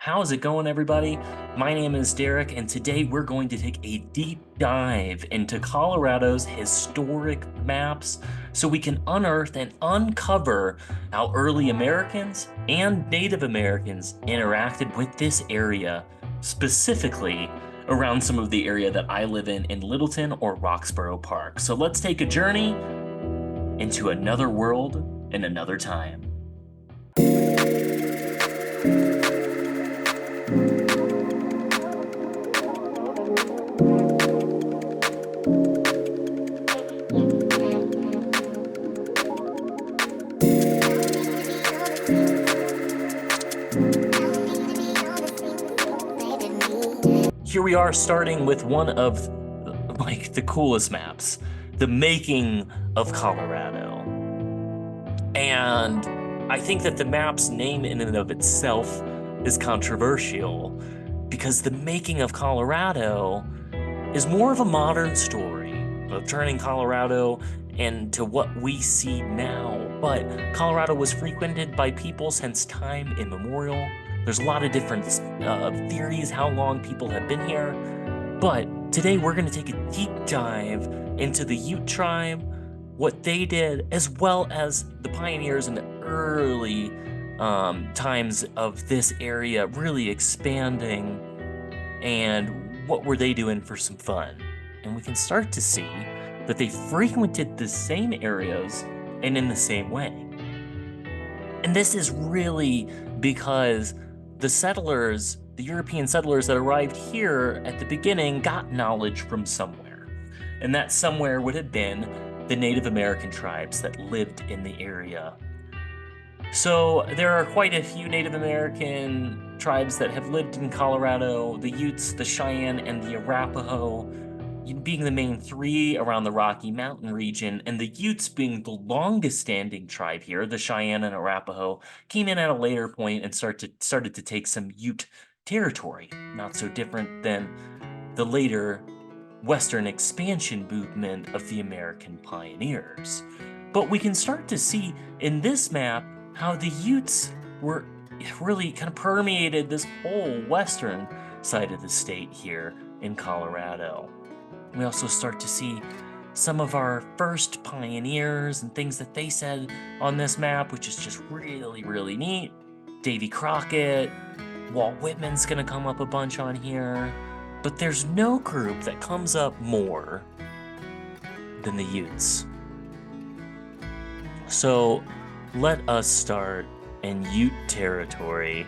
How's it going, everybody? My name is Derek, and today we're going to take a deep dive into Colorado's historic maps so we can unearth and uncover how early Americans and Native Americans interacted with this area, specifically around some of the area that I live in Littleton or Roxborough Park. So let's take a journey into another world and another time. Here we are starting with one of the coolest maps, the making of Colorado. And I think that the map's name in and of itself is controversial because the making of Colorado is more of a modern story of turning Colorado into what we see now. But Colorado was frequented by people since time immemorial. There's a lot of different theories how long people have been here, but today we're going to take a deep dive into the Ute tribe, what they did, as well as the pioneers in the early times of this area really expanding, and what were they doing for some fun. And we can start to see that they frequented the same areas and in the same way. And this is really because the settlers, the European settlers that arrived here at the beginning, got knowledge from somewhere. And that somewhere would have been the Native American tribes that lived in the area. So there are quite a few Native American tribes that have lived in Colorado: the Utes, the Cheyenne, and the Arapaho being the main three around the Rocky Mountain region, and the Utes being the longest standing tribe here. The Cheyenne and Arapaho came in at a later point and started to take some Ute territory, not so different than the later Western expansion movement of the American pioneers. But we can start to see in this map how the Utes were really kind of permeated this whole western side of the state here in Colorado. We also start to see some of our first pioneers and things that they said on this map, which is just really, really neat. Davy Crockett, Walt Whitman's gonna come up a bunch on here, but there's no group that comes up more than the Utes. So let us start in Ute territory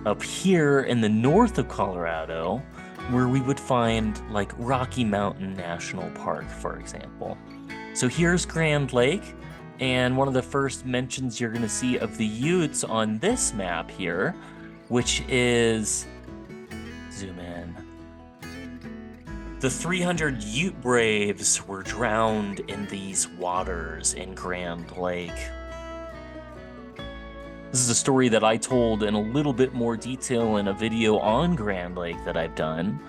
up here in the north of Colorado, where we would find like Rocky Mountain National Park, for example. So here's Grand Lake, and one of the first mentions you're gonna see of the Utes on this map here, which is, zoom in, the 300 Ute braves were drowned in these waters in Grand Lake. This is a story that I told in a little bit more detail in a video on Grand Lake that I've done,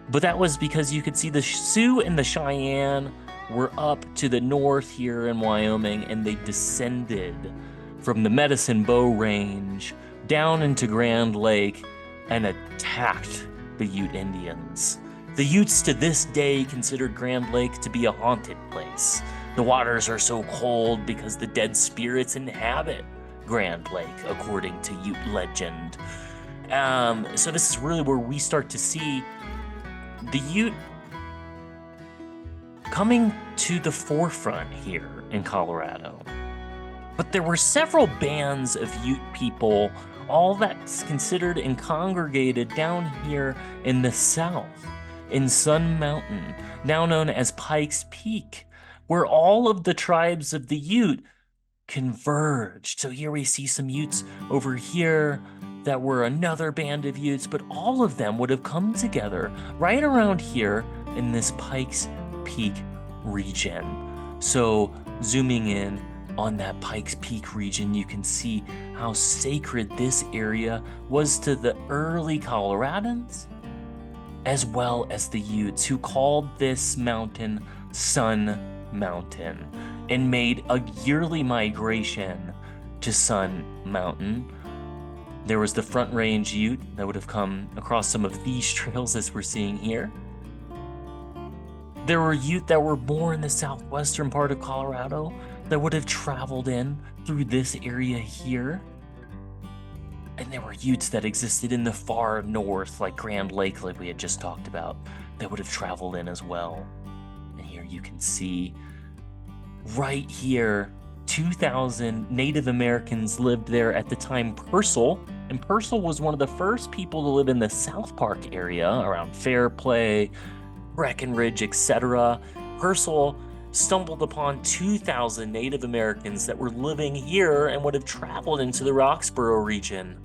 but that was because you could see the Sioux and the Cheyenne were up to the north here in Wyoming, and they descended from the Medicine Bow Range down into Grand Lake and attacked the Ute Indians. The Utes to this day considered Grand Lake to be a haunted place. The waters are so cold because the dead spirits inhabit Grand Lake, according to Ute legend. So this is really where we start to see the Ute coming to the forefront here in Colorado. But there were several bands of Ute people, all that's considered and congregated down here in the south, in Sun Mountain, now known as Pikes Peak, where all of the tribes of the Ute converged. So here we see some Utes over here that were another band of Utes, but all of them would have come together right around here in this Pikes Peak region. So zooming in on that Pikes Peak region, you can see how sacred this area was to the early Coloradans, as well as the Utes, who called this mountain Sun Mountain and made a yearly migration to Sun Mountain There was the Front Range Ute that would have come across some of these trails as we're seeing here. There were Ute that were more in the southwestern part of Colorado that would have traveled in through this area here. And there were Utes that existed in the far north, like Grand Lake, like we had just talked about, that would have traveled in as well. And here you can see right here, 2,000 Native Americans lived there at the time Purcell. And Purcell was one of the first people to live in the South Park area around Fairplay, Breckenridge, etc. Purcell stumbled upon 2,000 Native Americans that were living here and would have traveled into the Roxborough region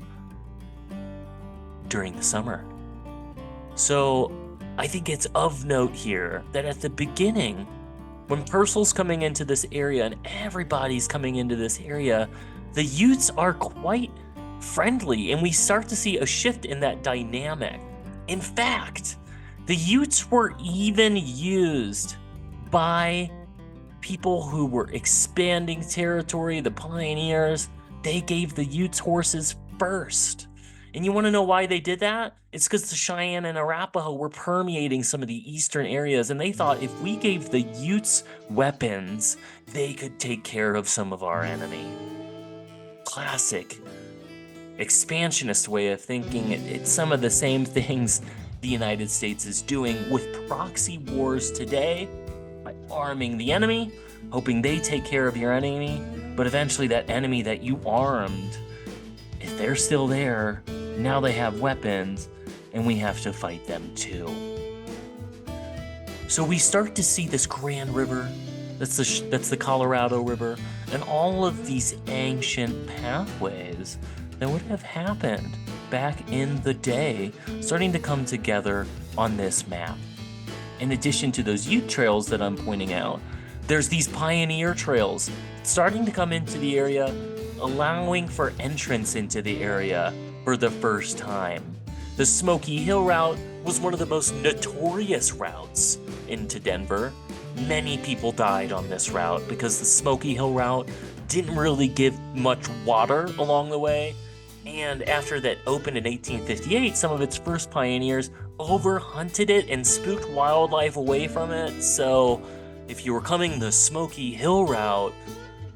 during the summer. So I think it's of note here that at the beginning, when Purcell's coming into this area and everybody's coming into this area, the Utes are quite friendly, and we start to see a shift in that dynamic. In fact, the Utes were even used by people who were expanding territory, the pioneers. They gave the Utes horses first. And you want to know why they did that? It's because the Cheyenne and Arapaho were permeating some of the eastern areas, and they thought if we gave the Utes weapons, they could take care of some of our enemy. Classic expansionist way of thinking. It's some of the same things the United States is doing with proxy wars today, by arming the enemy, hoping they take care of your enemy, but eventually that enemy that you armed, if they're still there, now they have weapons, and we have to fight them too. So we start to see this Grand River, that's the Colorado River, and all of these ancient pathways that would have happened back in the day starting to come together on this map. In addition to those Ute trails that I'm pointing out, there's these pioneer trails starting to come into the area, allowing for entrance into the area for the first time. The Smoky Hill route was one of the most notorious routes into Denver. Many people died on this route because the Smoky Hill route didn't really give much water along the way. And after that opened in 1858, some of its first pioneers overhunted it and spooked wildlife away from it. So if you were coming the Smoky Hill route,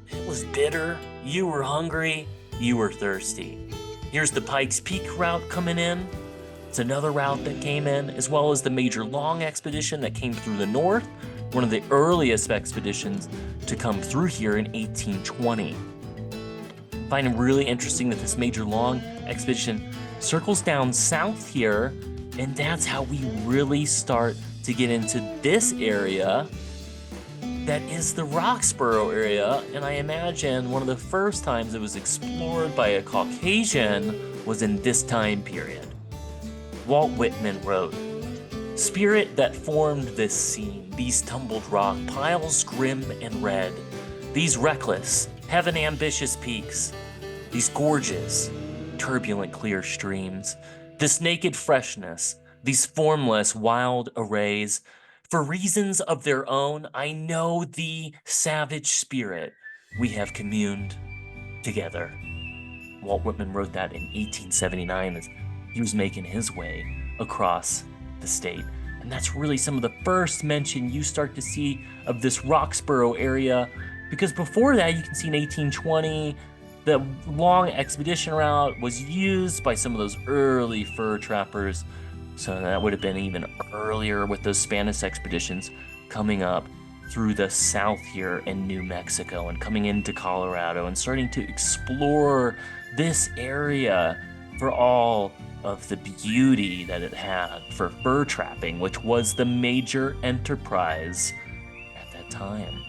it was bitter, you were hungry, you were thirsty. Here's the Pikes Peak route coming in. It's another route that came in, as well as the Major Long expedition that came through the north, one of the earliest expeditions to come through here in 1820. I find it really interesting that this Major Long expedition circles down south here, and that's how we really start to get into this area that is the Roxborough area, and I imagine one of the first times it was explored by a Caucasian was in this time period. Walt Whitman wrote, "Spirit that formed this scene, these tumbled rock piles grim and red, these reckless, heaven-ambitious peaks, these gorges, turbulent clear streams, this naked freshness, these formless wild arrays, for reasons of their own, I know the savage spirit we have communed together." Walt Whitman wrote that in 1879 as he was making his way across the state. And that's really some of the first mention you start to see of this Roxborough area, because before that, you can see in 1820, the long expedition route was used by some of those early fur trappers. So that would have been even earlier with those Spanish expeditions coming up through the south here in New Mexico and coming into Colorado and starting to explore this area for all of the beauty that it had for fur trapping, which was the major enterprise at that time.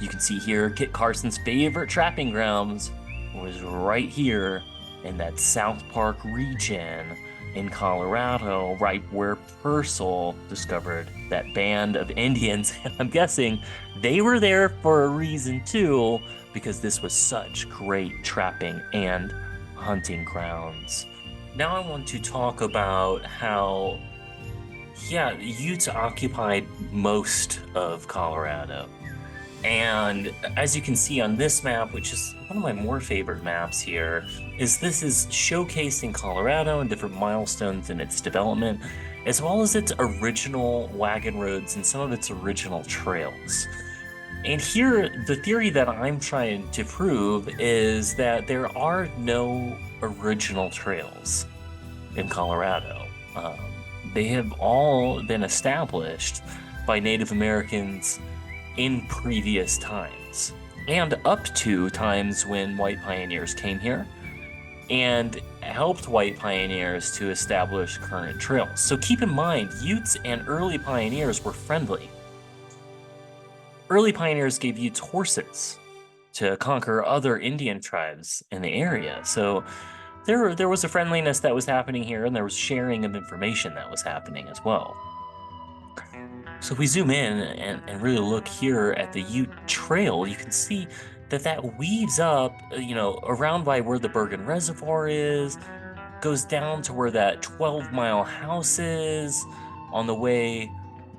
You can see here Kit Carson's favorite trapping grounds was right here in that South Park region in Colorado, right where Purcell discovered that band of Indians. And I'm guessing they were there for a reason too, because this was such great trapping and hunting grounds. Now I want to talk about how, the Utes occupied most of Colorado. And as you can see on this map, which is one of my more favorite maps here, this is showcasing Colorado and different milestones in its development, as well as its original wagon roads and some of its original trails. And here, the theory that I'm trying to prove is that there are no original trails in Colorado. They have all been established by Native Americans in previous times, and up to times when white pioneers came here and helped white pioneers to establish current trails. So keep in mind, Utes and early pioneers were friendly. Early pioneers gave Utes horses to conquer other Indian tribes in the area. So there was a friendliness that was happening here, and there was sharing of information that was happening as well. So if we zoom in and really look here at the Ute Trail, you can see that weaves up, around by where the Bergen Reservoir is, goes down to where that 12-mile house is on the way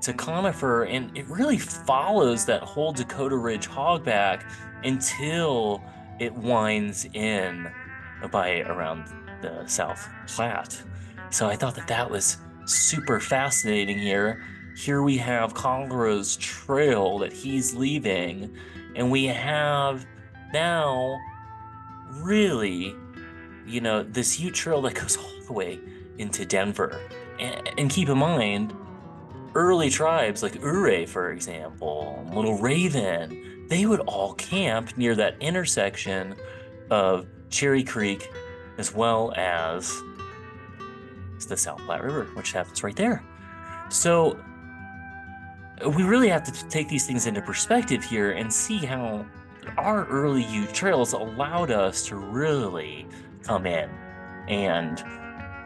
to Conifer, and it really follows that whole Dakota Ridge hogback until it winds in by around the South Platte. So I thought that was super fascinating here. Here we have Colorow's trail that he's leaving, and we have now really, this Ute trail that goes all the way into Denver. And keep in mind, early tribes like Ouray, for example, Little Raven, they would all camp near that intersection of Cherry Creek as well as the South Platte River, which happens right there. So we really have to take these things into perspective here and see how our early Ute trails allowed us to really come in and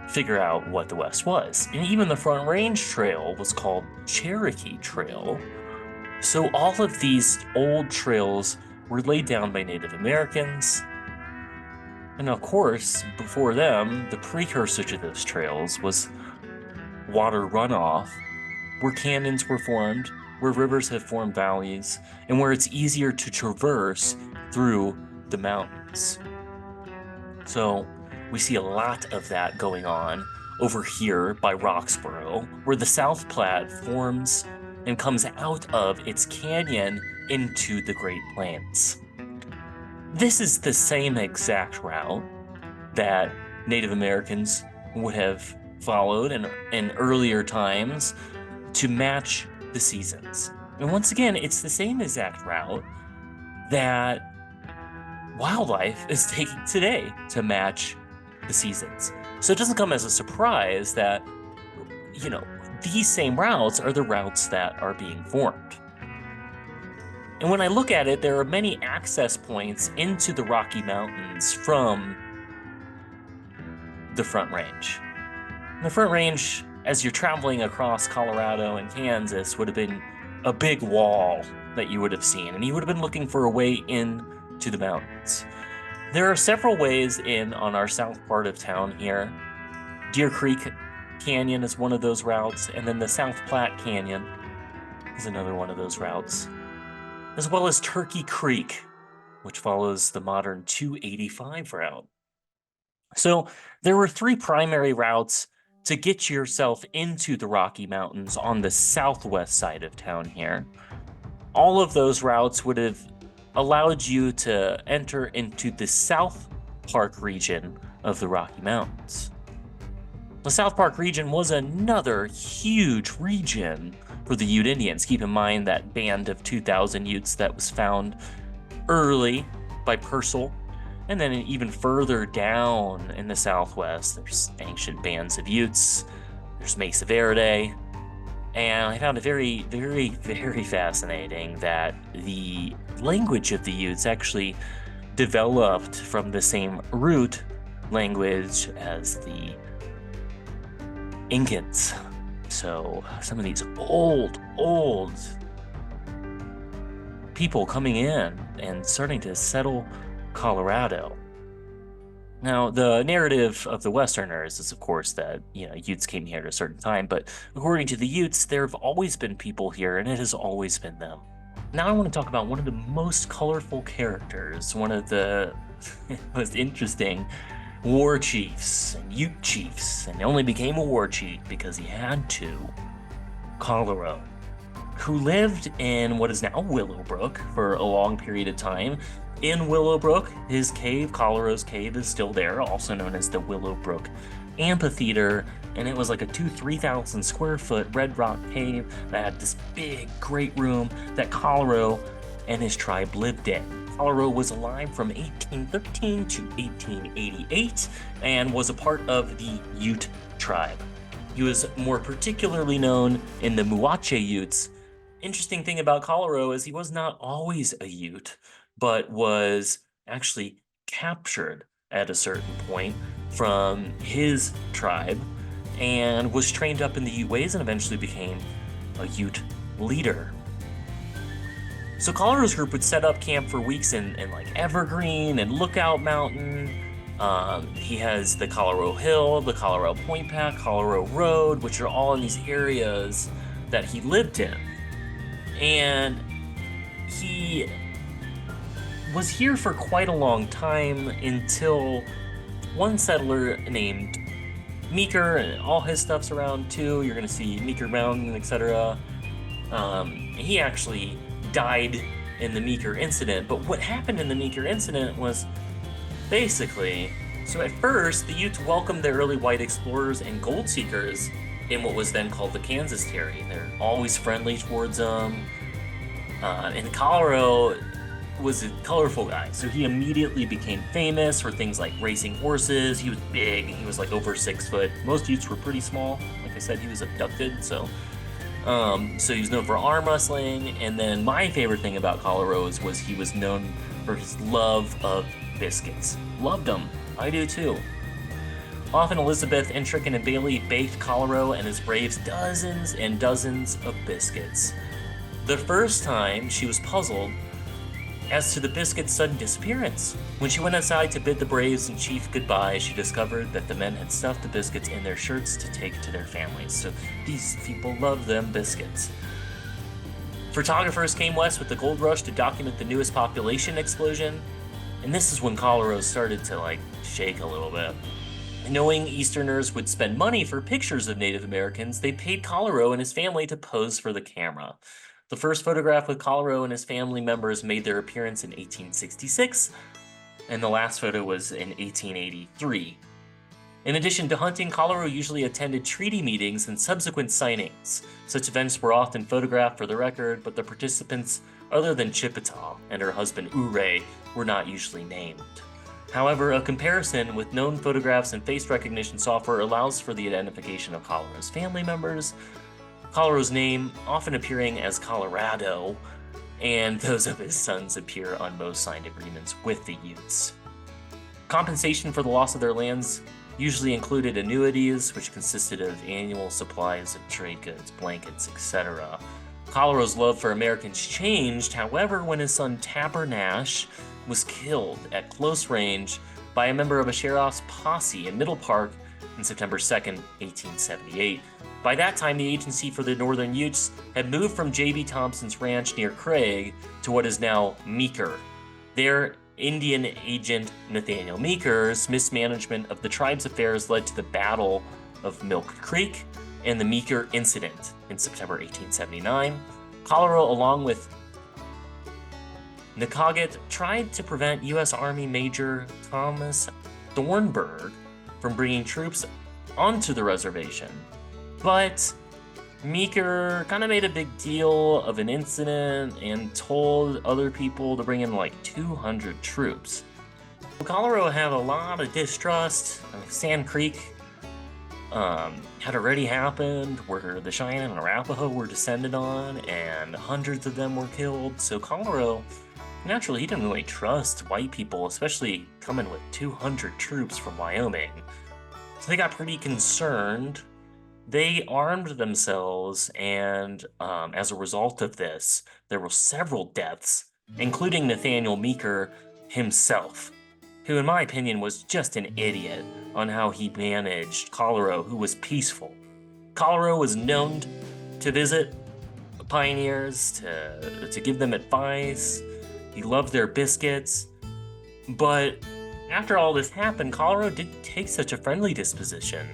figure out what the West was. And even the Front Range Trail was called Cherokee Trail. So all of these old trails were laid down by Native Americans. And of course, before them, the precursor to those trails was water runoff, where canyons were formed, where rivers have formed valleys, and where it's easier to traverse through the mountains. So we see a lot of that going on over here by Roxborough, where the South Platte forms and comes out of its canyon into the Great Plains. This is the same exact route that Native Americans would have followed in earlier times to match the seasons. And once again, it's the same exact route that wildlife is taking today to match the seasons. So it doesn't come as a surprise that, these same routes are the routes that are being formed. And when I look at it, there are many access points into the Rocky Mountains from the Front Range. And the Front Range, as you're traveling across Colorado and Kansas, would have been a big wall that you would have seen, and you would have been looking for a way in to the mountains. There are several ways in on our south part of town here. Deer Creek Canyon is one of those routes, and then the South Platte Canyon is another one of those routes, as well as Turkey Creek, which follows the modern 285 route. So there were three primary routes to get yourself into the Rocky Mountains on the southwest side of town here. All of those routes would have allowed you to enter into the South Park region of the Rocky Mountains. The South Park region was another huge region for the Ute Indians. Keep in mind that band of 2,000 Utes that was found early by Purcell. And then even further down in the southwest, there's ancient bands of Utes. There's Mesa Verde. And I found it very, very, very fascinating that the language of the Utes actually developed from the same root language as the Incans. So some of these old people coming in and starting to settle Colorado. Now, the narrative of the Westerners is, of course, that, Utes came here at a certain time, but according to the Utes, there have always been people here, and it has always been them. Now I want to talk about one of the most colorful characters, one of the most interesting war chiefs and Ute chiefs, and he only became a war chief because he had to. Colorow, who lived in what is now Willowbrook for a long period of time. In Willowbrook, his cave, Colorow's Cave, is still there, also known as the Willowbrook Amphitheater, and it was like a 3,000 square foot red rock cave that had this big, great room that Colorow and his tribe lived in. Colorow was alive from 1813 to 1888 and was a part of the Ute tribe. He was more particularly known in the Muache Utes. Interesting thing about Colorow is he was not always a Ute, but was actually captured at a certain point from his tribe and was trained up in the Ute ways and eventually became a Ute leader. So Colorow's group would set up camp for weeks in like Evergreen and Lookout Mountain. He has the Colorow Hill, the Colorow Point Pack, Colorow Road, which are all in these areas that he lived in. And he was here for quite a long time until one settler named Meeker, and all his stuff's around too. You're going to see Meeker Mountain, etc. He actually died in the Meeker incident. But what happened in the Meeker incident was basically, so at first, the Utes welcomed the early white explorers and gold seekers in what was then called the Kansas Territory. They're always friendly towards them. And Colorow was a colorful guy, so he immediately became famous for things like racing horses. He was big, he was like over 6 foot. Most Utes were pretty small. Like I said, he was abducted, so he was known for arm wrestling. And then my favorite thing about Colorow was he was known for his love of biscuits. Loved them. I do too. Often Elizabeth, Intrican, and Bailey baked Colorow and his braves dozens and dozens of biscuits. The first time, she was puzzled as to the biscuits' sudden disappearance. When she went outside to bid the braves and chief goodbye, she discovered that the men had stuffed the biscuits in their shirts to take to their families. So these people love them biscuits. Photographers came west with the gold rush to document the newest population explosion. And this is when Colorow started to shake a little bit. Knowing Easterners would spend money for pictures of Native Americans, they paid Colorow and his family to pose for the camera. The first photograph with Colorow and his family members made their appearance in 1866, and the last photo was in 1883. In addition to hunting, Colorow usually attended treaty meetings and subsequent signings. Such events were often photographed for the record, but the participants, other than Chippewa and her husband Ure, were not usually named. However, a comparison with known photographs and face recognition software allows for the identification of Colorow's family members, Colorow's name often appearing as Colorado, and those of his sons appear on most signed agreements with the Utes. Compensation for the loss of their lands usually included annuities, which consisted of annual supplies of trade goods, blankets, etc. Colorow's love for Americans changed, however, when his son Tabernash was killed at close range by a member of a sheriff's posse in Middle Park on September 2nd, 1878. By that time, the agency for the Northern Utes had moved from J.B. Thompson's ranch near Craig to what is now Meeker. Their Indian agent Nathaniel Meeker's mismanagement of the tribe's affairs led to the Battle of Milk Creek and the Meeker Incident in September 1879. Colorow, along with Nakagat, tried to prevent U.S. Army Major Thomas Thornburg from bringing troops onto the reservation. But Meeker kind of made a big deal of an incident and told other people to bring in 200 troops. Colorow had a lot of distrust. Sand Creek had already happened, where the Cheyenne and Arapaho were descended on, and hundreds of them were killed. So Colorow, naturally, he didn't really trust white people, especially coming with 200 troops from Wyoming. So they got pretty concerned. They armed themselves, and as a result of this, there were several deaths, including Nathaniel Meeker himself, who in my opinion was just an idiot on how he managed Colorow, who was peaceful. Colorow was known to visit pioneers to give them advice. He loved their biscuits. But after all this happened, Colorow didn't take such a friendly disposition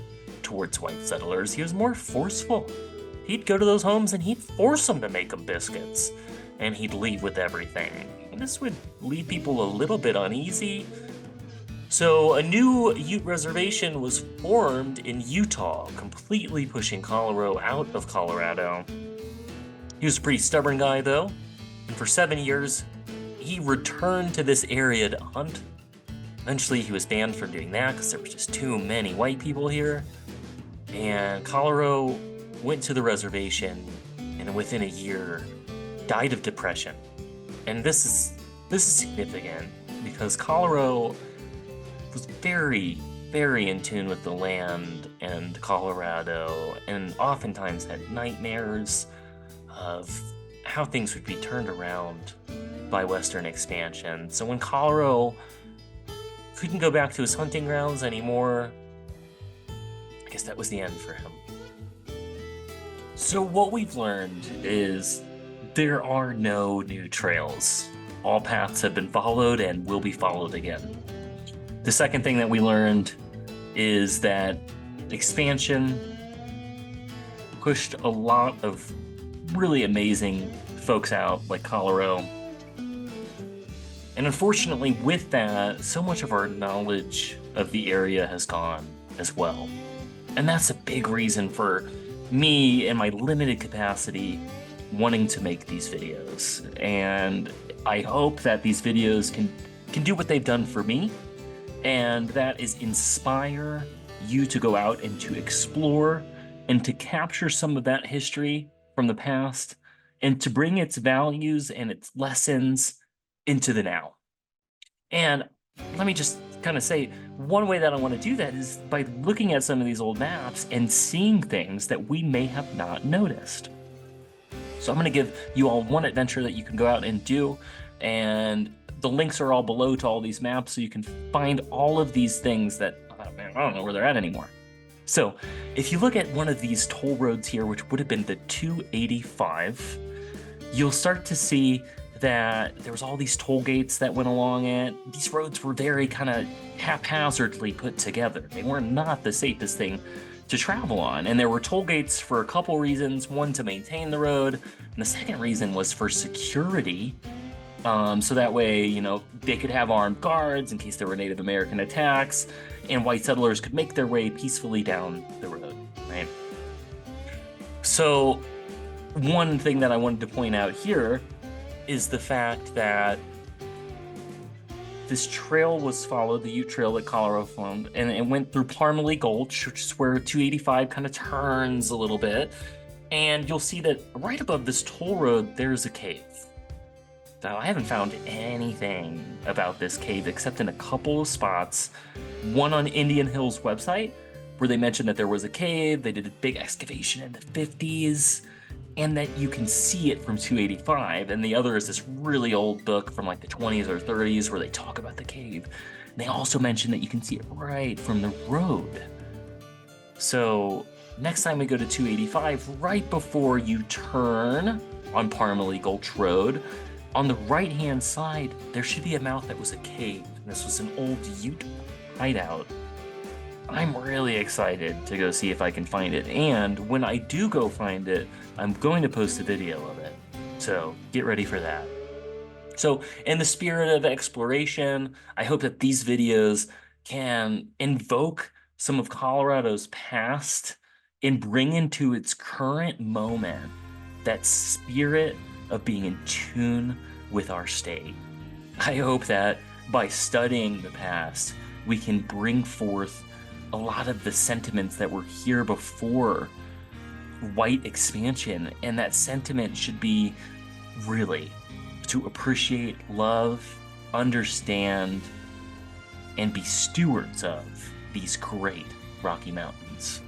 towards white settlers. He was more forceful. He'd go to those homes and he'd force them to make them biscuits, and he'd leave with everything. And this would leave people a little bit uneasy. So a new Ute reservation was formed in Utah, completely pushing Colorow out of Colorado. He was a pretty stubborn guy, though, and for 7 years, he returned to this area to hunt. Eventually, he was banned from doing that because there were just too many white people here. And Colorow went to the reservation, and within a year, died of depression. And this is significant because Colorow was very, very in tune with the land and Colorado, and oftentimes had nightmares of how things would be turned around by Western expansion. So when Colorow couldn't go back to his hunting grounds anymore, I guess that was the end for him. So what we've learned is there are no new trails. All paths have been followed and will be followed again. The second thing that we learned is that expansion pushed a lot of really amazing folks out, like Colorow. And unfortunately, with that, so much of our knowledge of the area has gone as well. And that's a big reason for me, in my limited capacity, wanting to make these videos. And I hope that these videos can do what they've done for me, and that is inspire you to go out and to explore and to capture some of that history from the past and to bring its values and its lessons into the now. And let me just kind of say, one way that I want to do that is by looking at some of these old maps and seeing things that we may have not noticed. So I'm going to give you all one adventure that you can go out and do, and the links are all below to all these maps, so you can find all of these things that, I don't know where they're at anymore. So if you look at one of these toll roads here, which would have been the 285, you'll start to see that there was all these toll gates that went along it. These roads were very kind of haphazardly put together. They were not the safest thing to travel on. And there were toll gates for a couple reasons. One, to maintain the road. And the second reason was for security. So that way, you know, they could have armed guards in case there were Native American attacks, and white settlers could make their way peacefully down the road, right? So one thing that I wanted to point out here is the fact that this trail was followed, the Ute Trail that Colorow found, and it went through Parmalee Gulch, which is where 285 kind of turns a little bit. And you'll see that right above this toll road, there's a cave. Now, I haven't found anything about this cave except in a couple of spots. One on Indian Hill's website, where they mentioned that there was a cave, they did a big excavation in the 50s, and that you can see it from 285. And the other is this really old book from like the 20s or 30s where they talk about the cave. And they also mention that you can see it right from the road. So next time we go to 285, right before you turn on Parmalee Gulch Road, on the right-hand side, there should be a mouth that was a cave. And this was an old Ute hideout. I'm really excited to go see if I can find it. And when I do go find it, I'm going to post a video of it. So get ready for that. So in the spirit of exploration, I hope that these videos can invoke some of Colorado's past and bring into its current moment that spirit of being in tune with our state. I hope that by studying the past, we can bring forth a lot of the sentiments that were here before white expansion, and that sentiment should be really to appreciate, love, understand, and be stewards of these great Rocky Mountains.